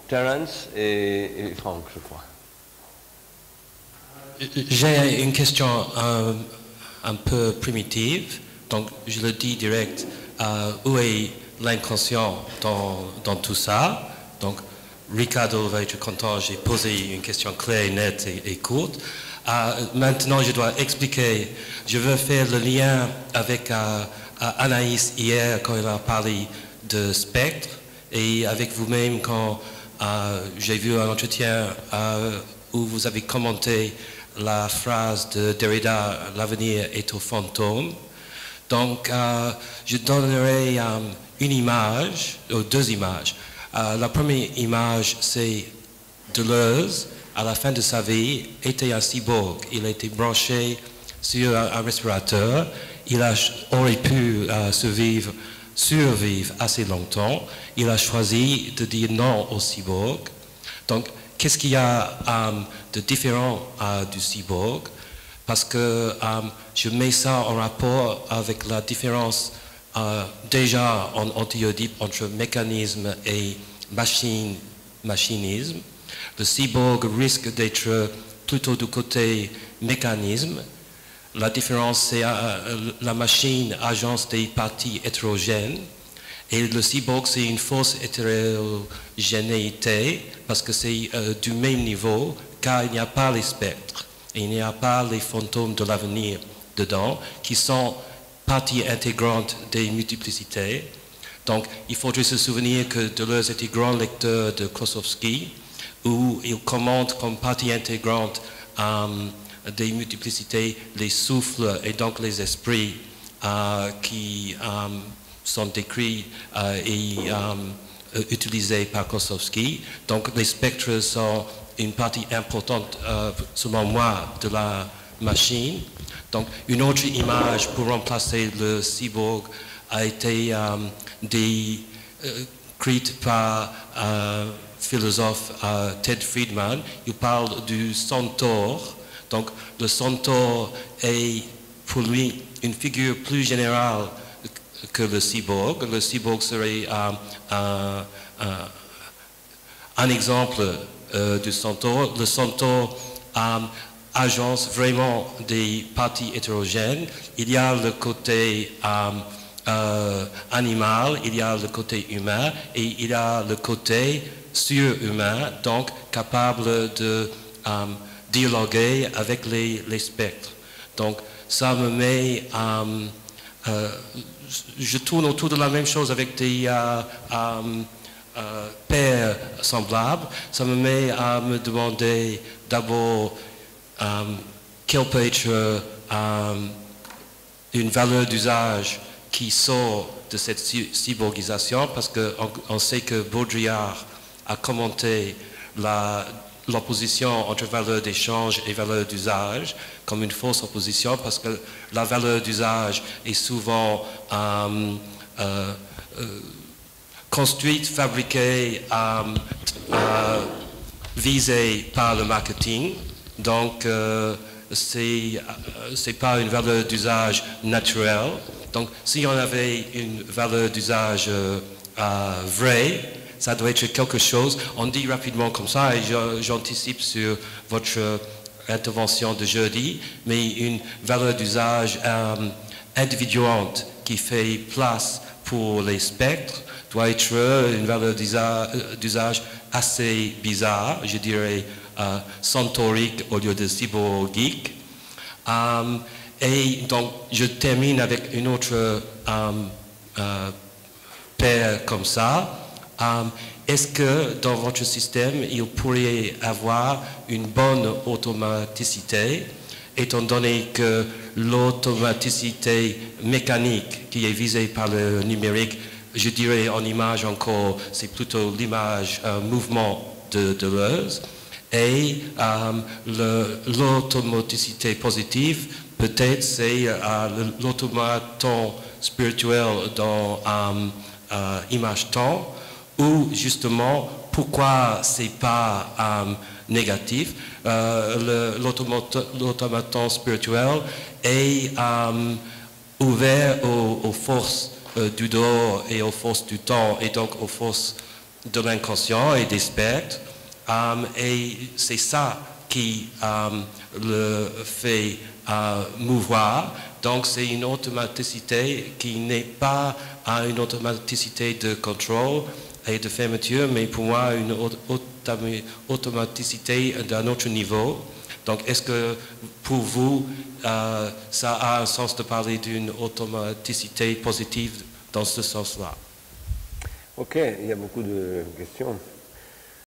Terence et Franck, je crois. J'ai une question un peu primitive, donc je le dis direct. Où est l'inconscient dans tout ça? Donc Ricardo va être content, j'ai posé une question claire, nette et courte. Maintenant, je dois expliquer, je veux faire le lien avec Anaïs hier quand elle a parlé de spectre et avec vous-même quand j'ai vu un entretien où vous avez commenté la phrase de Derrida, l'avenir est au fantôme. Donc, je donnerai une image, ou deux images. La première image, c'est Deleuze, à la fin de sa vie, était un cyborg. Il a été branché sur un respirateur. Il aurait pu survivre assez longtemps. Il a choisi de dire non au cyborg. Donc, qu'est-ce qu'il y a de différent du cyborg? Parce que je mets ça en rapport avec la différence déjà en anti-Oedipe entre mécanisme et machinisme. Le cyborg risque d'être plutôt du côté mécanisme. La différence, c'est la machine agence des parties hétérogènes. Et le cyborg, c'est une fausse hétérogénéité parce que c'est du même niveau, car il n'y a pas les spectres. Et il n'y a pas les fantômes de l'avenir dedans, qui sont partie intégrante des multiplicités. Donc, il faudrait se souvenir que Deleuze était grand lecteur de Klossowski, où il commente comme partie intégrante des multiplicités les souffles et donc les esprits qui sont décrits et utilisés par Klossowski. Donc, les spectres sont une partie importante, selon moi, de la machine. Donc, une autre image pour remplacer le cyborg a été décrite par philosophe Ted Friedman. Il parle du centaure. Donc, le centaure est pour lui une figure plus générale que le cyborg. Le cyborg serait un exemple du centaure. Le centaure agence vraiment des parties hétérogènes. Il y a le côté animal, il y a le côté humain et il y a le côté surhumain, donc capable de dialoguer avec les spectres. Donc ça me met, je tourne autour de la même chose avec des paires semblables. Ça me met à me demander d'abord quelle peut être une valeur d'usage qui sort de cette cyborgisation, parce qu'on sait que Baudrillard a commenté l'opposition entre valeur d'échange et valeur d'usage comme une fausse opposition, parce que la valeur d'usage est souvent construite, fabriquée, visée par le marketing. Donc, c'est pas une valeur d'usage naturelle. Donc, si on avait une valeur d'usage vraie, ça doit être quelque chose. On dit rapidement comme ça, et j'anticipe sur votre intervention de jeudi, mais une valeur d'usage individuante qui fait place pour les spectres doit être une valeur d'usage assez bizarre, je dirais centaurique au lieu de cyborgique. Et donc, je termine avec une autre paire comme ça. Est-ce que dans votre système, il pourrait avoir une bonne automaticité, étant donné que l'automaticité mécanique qui est visée par le numérique, je dirais en image encore, c'est plutôt l'image mouvement de Deleuze, et l'automaticité positive, peut-être c'est l'automaton spirituel dans image-temps, ou justement, pourquoi c'est pas négatif. L'automaton spirituel est ouvert aux forces du dehors et aux forces du temps, et donc aux forces de l'inconscient et des spectres, et c'est ça qui le fait mouvoir. Donc c'est une automaticité qui n'est pas une automaticité de contrôle et de fermeture, mais pour moi une automaticité d'un autre niveau. Donc est-ce que pour vous, ça a un sens de parler d'une automaticité positive dans ce sens-là? Ok, il y a beaucoup de questions.